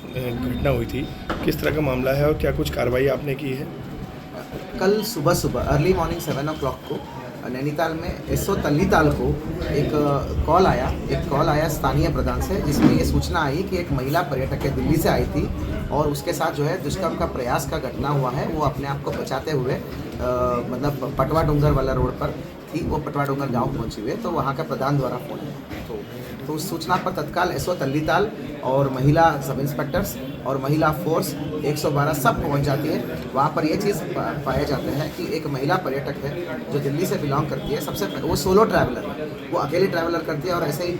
घटना हुई थी, किस तरह का मामला है और क्या कुछ कार्रवाई आपने की है? कल सुबह सुबह अर्ली मॉर्निंग 7 o'clock को नैनीताल में एसओ तल्लीताल को एक कॉल आया स्थानीय प्रधान से, जिसमें ये सूचना आई कि एक महिला पर्यटक है दिल्ली से आई थी और उसके साथ जो है दुष्कर्म का प्रयास का घटना हुआ है। वो अपने आप को बचाते हुए मतलब पटवा डूंगर वाला रोड पर थी, वो पटवा डूंगर गाँव पहुंची हुई है। तो वहाँ का प्रधान द्वारा फोन है, तो उस सूचना पर तत्काल एसओ तल्लीताल और महिला सब इंस्पेक्टर्स और महिला फोर्स 112 सब पहुंच जाती है। वहाँ पर ये चीज़ पाया जाता है कि एक महिला पर्यटक है जो दिल्ली से बिलोंग करती है। सबसे वो सोलो ट्रैवलर है, वो अकेली ट्रैवलर करती है और ऐसे ही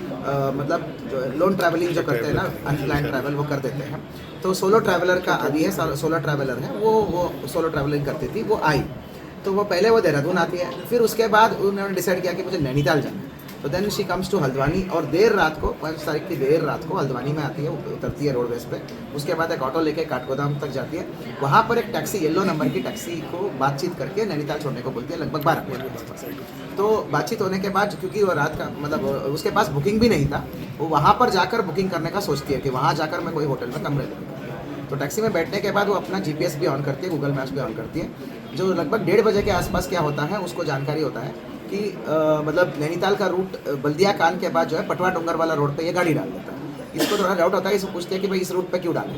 मतलब लोन ट्रैवलिंग जो करते हैं ना, अनप्लान ट्रैवल वो कर देते हैं। तो सोलो ट्रैवलर का आदि है, सोलो ट्रैवलर है वो सोलो ट्रैवलिंग करती थी। वो आई तो वो पहले वो देहरादून आती है, फिर उसके बाद उन्होंने डिसाइड किया कि मुझे नैनीताल जाना है। तो then she comes to Haldwani और देर रात को 5 तारीख की देर रात को हल्द्वानी में आती है, उतरती है रोडवेज पे। उसके बाद एक ऑटो लेके काठगोदाम तक जाती है। वहाँ पर एक टैक्सी, येलो नंबर की टैक्सी को बातचीत करके नैनीताल छोड़ने को बोलती है, लगभग 12 बजे के आसपास। तो बातचीत होने के बाद, क्योंकि वो रात का मतलब उसके पास बुकिंग भी नहीं था, वो वहाँ पर जाकर बुकिंग करने का सोचती है कि वहाँ जाकर मैं कोई होटल में कमरे लूँगा। तो टैक्सी में बैठने के बाद वो अपना जीपीएस भी ऑन करती है, गूगल मैप्स भी ऑन करती है। जो लगभग 1:30 बजे के आसपास क्या होता है, उसको जानकारी होता है कि मतलब नैनीताल का रूट बल्दिया कान के बाद जो है पटवा डूंगर वाला रोड पे ये गाड़ी डाल देता है। इसको थोड़ा डाउट होता है, इसको पूछते हैं कि भाई इस रूट पे क्यों डालें।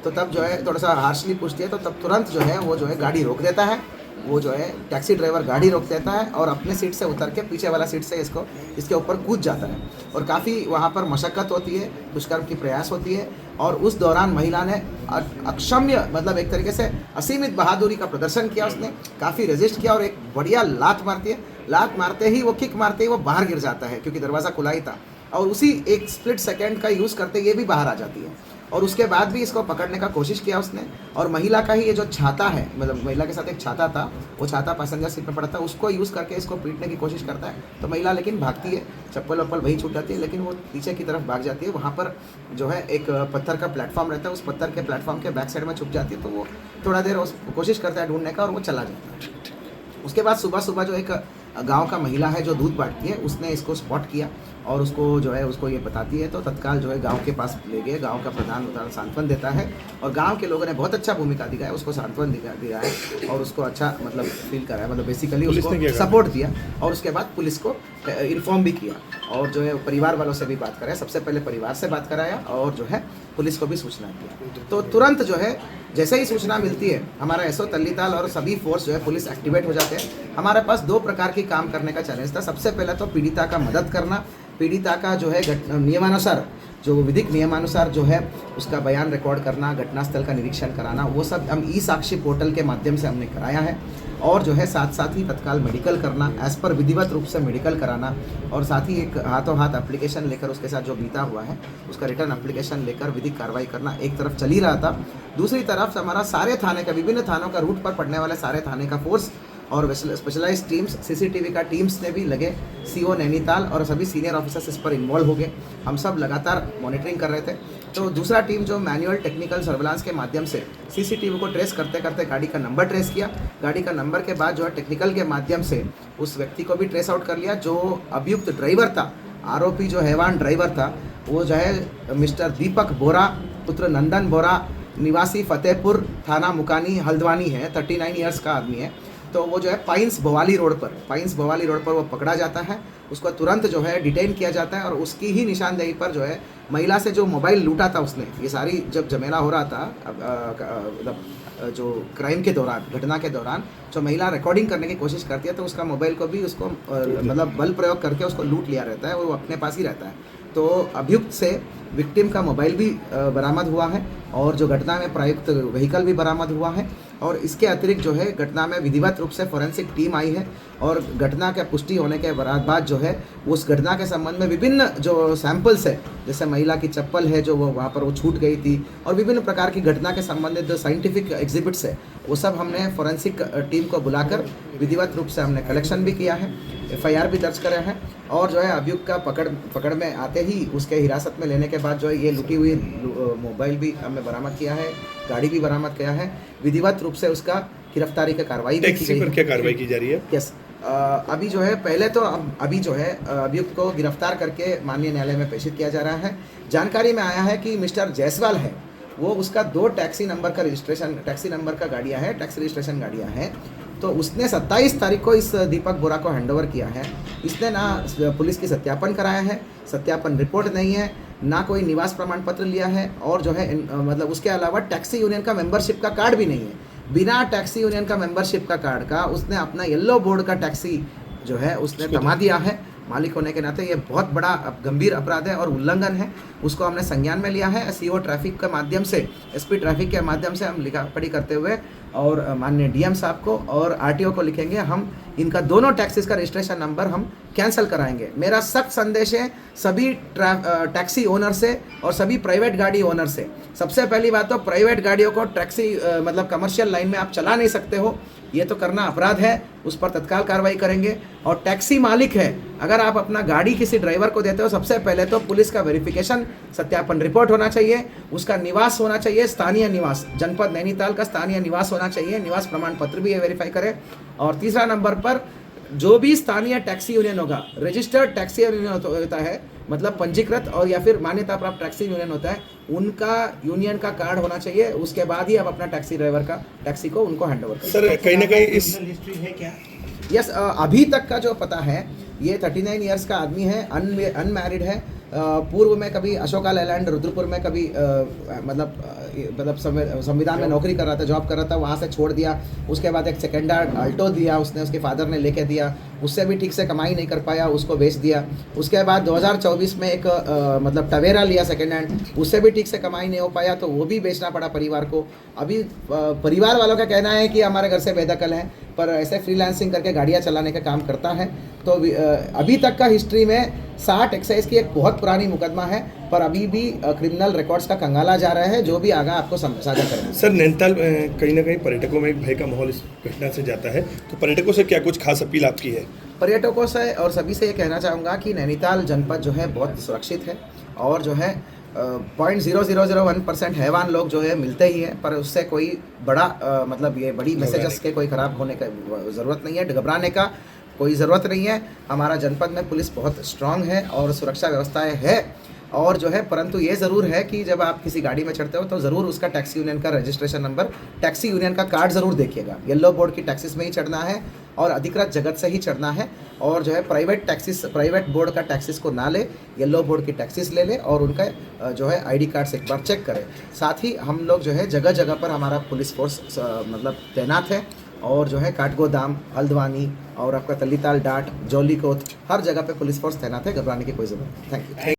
तो तब जो है थोड़ा सा हार्शली पूछती है, तो तब तुरंत जो है वो जो है गाड़ी रोक देता है। वो जो है टैक्सी ड्राइवर गाड़ी रोक देता है और अपने सीट से उतर के पीछे वाला सीट से इसके ऊपर कूद जाता है। और काफ़ी वहाँ पर मशक्क़त होती है, दुष्कर्म की प्रयास होती है। और उस दौरान महिला ने अक्षम्य मतलब एक तरीके से असीमित बहादुरी का प्रदर्शन किया। उसने काफ़ी रेजिस्ट किया और एक बढ़िया लात मारती है। लात मारते ही वो किक मारते ही वो बाहर गिर जाता है, क्योंकि दरवाज़ा खुला ही था। और उसी एक स्प्लिट सेकेंड का यूज़ करते ये भी बाहर आ जाती है। और उसके बाद भी इसको पकड़ने का कोशिश किया उसने। और महिला का ही ये जो छाता है, मतलब महिला के साथ एक छाता था, वो छाता पैसेंजर सीट में पड़ा था, उसको यूज़ करके इसको पीटने की कोशिश करता है। तो महिला लेकिन भागती है, चप्पल वप्पल वही छूट जाती है, लेकिन वो पीछे की तरफ भाग जाती है। वहाँ पर जो है एक पत्थर का प्लेटफॉर्म रहता है, उस पत्थर के प्लेटफॉर्म के बैक साइड में छुप जाती है। तो वो थोड़ा देर कोशिश करता है ढूंढने का और वो चला जाता है। उसके बाद सुबह सुबह जो एक गांव का महिला है जो दूध बांटती है, उसने इसको स्पॉट किया और उसको जो है उसको ये बताती है। तो तत्काल जो है गांव के पास ले गए। गांव का प्रधान सांत्वन देता है और गांव के लोगों ने बहुत अच्छा भूमिका दिखाया, उसको सांत्वन दिया है और उसको अच्छा मतलब फील कराया, मतलब बेसिकली उसको सपोर्ट दिया। और उसके बाद पुलिस को इन्फॉर्म भी किया और जो है परिवार वालों से भी बात कराया। सबसे पहले परिवार से बात कराया और जो है पुलिस को भी सूचना दिया। तो तुरंत जो है जैसे ही सूचना मिलती है, हमारा एसओ तल्लीताल और सभी फोर्स जो है पुलिस एक्टिवेट हो जाते हैं। हमारे पास 2 प्रकार की काम करने का चैलेंज था। सबसे पहले तो पीड़िता का मदद करना, पीड़िता का जो है नियमानुसार, जो विधिक नियमानुसार जो है उसका बयान रिकॉर्ड करना, घटनास्थल का निरीक्षण कराना, वो सब हम ई साक्षी पोर्टल के माध्यम से हमने कराया है। और जो है साथ साथ ही तत्काल मेडिकल करना, एज़ पर विधिवत रूप से मेडिकल कराना, और साथ ही एक हाथों हाथ एप्लीकेशन लेकर उसके साथ जो बीता हुआ है उसका रिटर्न एप्लीकेशन लेकर विधिक कार्रवाई करना एक तरफ चल ही रहा था। दूसरी तरफ हमारा सारे थाने का, विभिन्न थानों का रूट पर पड़ने वाले सारे थाने का फोर्स और स्पेशलाइज्ड टीम्स, सीसीटीवी का टीम्स ने भी लगे। सीओ नैनीताल और सभी सीनियर ऑफिसर्स इस पर इन्वॉल्व हो गए। हम सब लगातार मॉनिटरिंग कर रहे थे। तो दूसरा टीम जो मैनुअल टेक्निकल सर्विलांस के माध्यम से सीसीटीवी को ट्रेस करते करते गाड़ी का नंबर ट्रेस किया। गाड़ी का नंबर के बाद जो है टेक्निकल के माध्यम से उस व्यक्ति को भी ट्रेस आउट कर लिया। जो अभियुक्त ड्राइवर था, आरोपी जो हैवान ड्राइवर था, वो जो है मिस्टर दीपक बोरा पुत्र नंदन बोरा, निवासी फतेहपुर, थाना मुकानी, हल्द्वानी है। 39 ईयर्स का आदमी है। तो वो जो है पाइंस भवाली रोड पर वो पकड़ा जाता है। उसको तुरंत जो है डिटेन किया जाता है और उसकी ही निशानदेही पर जो है महिला से जो मोबाइल लूटा था उसने, ये सारी जब झमेला हो रहा था मतलब जो क्राइम के दौरान, घटना के दौरान जो महिला रिकॉर्डिंग करने की कोशिश करती है, तो उसका मोबाइल को भी उसको मतलब बल प्रयोग करके उसको लूट लिया रहता है, वो अपने पास ही रहता है। तो अभियुक्त से विक्टिम का मोबाइल भी बरामद हुआ है और जो घटना में प्रयुक्त व्हीकल भी बरामद हुआ है। और इसके अतिरिक्त जो है घटना में विधिवत रूप से फॉरेंसिक टीम आई है और घटना के पुष्टि होने के बाद जो है उस घटना के संबंध में विभिन्न जो सैंपल्स है, जैसे महिला की चप्पल है जो वो वहाँ पर वो छूट गई थी, और विभिन्न प्रकार की घटना के संबंधित जो साइंटिफिक एग्जिबिट्स है, वो सब हमने फॉरेंसिक टीम को बुलाकर विधिवत रूप से हमने कलेक्शन भी किया है, एफआईआर भी दर्ज करा है। और जो है अभियुक्त का पकड़ में आते ही उसके हिरासत में लेने के बाद जो है ये लूटी हुई मोबाइल भी हमने बरामद किया है, गाड़ी भी बरामद किया है। विधिवत रूप से उसका गिरफ्तारी का कार्रवाई भी की गई है। क्या कार्रवाई की जा रही है? यस, अभी जो है पहले तो अभी जो है अभियुक्त को गिरफ्तार करके माननीय न्यायालय में प्रेषित किया जा रहा है। जानकारी में आया है कि मिस्टर जायसवाल है, वो उसका 2 टैक्सी नंबर का रजिस्ट्रेशन, टैक्सी नंबर का गाड़ियाँ है, टैक्सी रजिस्ट्रेशन गाड़ियाँ हैं। तो उसने 27 तारीख को इस दीपक बोरा को हैंडओवर किया है। इसने ना पुलिस की सत्यापन कराया है, सत्यापन रिपोर्ट नहीं है, ना कोई निवास प्रमाण पत्र लिया है, और जो है मतलब उसके अलावा टैक्सी यूनियन का मेंबरशिप का कार्ड भी नहीं है। बिना टैक्सी यूनियन का मेंबरशिप का कार्ड का उसने अपना येलो बोर्ड का टैक्सी जो है उसने थमा दिया है। मालिक होने के नाते ये बहुत बड़ा गंभीर अपराध है और उल्लंघन है। उसको हमने संज्ञान में लिया है। सीओ ट्रैफिक के माध्यम से, एसपी ट्रैफिक के माध्यम से हम लिखा पढ़ी करते हुए और माननीय डीएम साहब को और आरटीओ को लिखेंगे, हम इनका दोनों टैक्सीज का रजिस्ट्रेशन नंबर हम कैंसिल कराएंगे। मेरा सख्त संदेश है सभी टैक्सी ओनर से और सभी प्राइवेट गाड़ी ओनर से। सबसे पहली बात तो प्राइवेट गाड़ियों को टैक्सी मतलब कमर्शियल लाइन में आप चला नहीं सकते हो, ये तो करना अपराध है, उस पर तत्काल कार्रवाई करेंगे। और टैक्सी मालिक है, अगर आप अपना गाड़ी किसी ड्राइवर को देते हो, सबसे पहले तो पुलिस का वेरिफिकेशन, सत्यापन रिपोर्ट होना चाहिए, उसका निवास होना चाहिए, स्थानीय निवास, जनपद नैनीताल का स्थानीय निवास होना चाहिए, निवास प्रमाण पत्र भी ये वेरीफाई करें। और तीसरा नंबर पर जो भी स्थानीय टैक्सी यूनियन होगा, रजिस्टर्ड टैक्सी यूनियन होता है, मतलब पंजीकृत और या फिर मान्यता प्राप्त टैक्सी यूनियन होता है, उनका यूनियन का कार्ड होना चाहिए। उसके बाद ही आप अपना टैक्सी ड्राइवर का टैक्सी को उनको हैंडओवर करें। सर कहीं ना कहीं इस हिस्ट्री है क्या? यस, अभी तक का जो पता है, ये 39 ईयर्स का आदमी है, अनमैरिड है। पूर्व में कभी अशोका लैलैंड रुद्रपुर में कभी मतलब संविधान में नौकरी कर रहा था, जॉब कर रहा था, वहाँ से छोड़ दिया। उसके बाद एक सेकेंड हैंड अल्टो दिया उसने, उसके फादर ने लेके दिया, उससे भी ठीक से कमाई नहीं कर पाया, उसको बेच दिया। उसके बाद 2024 में एक मतलब टवेरा लिया सेकेंड हैंड, उससे भी ठीक से कमाई नहीं हो पाया, तो वो भी बेचना पड़ा परिवार को। अभी परिवार वालों का कहना है कि हमारे घर से बेदखल हैं, पर ऐसे फ्रीलांसिंग करके गाड़ियाँ चलाने का काम करता है। तो अभी तक का हिस्ट्री में 60 एक्साइज की एक बहुत पुरानी मुकदमा है, पर अभी भी क्रिमिनल रिकॉर्ड्स का कंगाला जा रहा है, जो भी आगा आपको साझा करेंगे। सर नैनीताल कहीं ना कहीं पर्यटकों में एक भय का माहौल इस घटना से जाता है, तो पर्यटकों से क्या कुछ खास अपील आपकी है? पर्यटकों से और सभी से ये कहना चाहूँगा कि नैनीताल जनपद जो है बहुत सुरक्षित है, और जो है 0.0001% हैवान लोग जो है मिलते ही हैं, पर उससे कोई बड़ा मतलब ये बड़ी मैसेजेस के कोई ख़राब होने का ज़रूरत नहीं है, घबराने का कोई ज़रूरत नहीं है। हमारा जनपद में पुलिस बहुत स्ट्रांग है और सुरक्षा व्यवस्थाएं है, और जो है परंतु ये ज़रूर है कि जब आप किसी गाड़ी में चढ़ते हो तो ज़रूर उसका टैक्सी यूनियन का रजिस्ट्रेशन नंबर, टैक्सी यूनियन का कार्ड ज़रूर देखिएगा। येलो बोर्ड की टैक्सीज में ही चढ़ना है और अधिकृत जगत से ही चढ़ना है, और जो है प्राइवेट बोर्ड का टैक्सीज को ना ले, येलो बोर्ड की टैक्सीज ले ले और उनका जो है ID कार्ड से एक बार चेक करें। साथ ही हम लोग जो है जगह जगह पर हमारा पुलिस फोर्स मतलब तैनात है, और जो है काठगोदाम, हल्द्वानी और आपका तल्लीताल, डाट, जौलीकोट, हर जगह पे पुलिस फोर्स तैनात है। घबराने की कोई ज़रूरत नहीं। Thank you.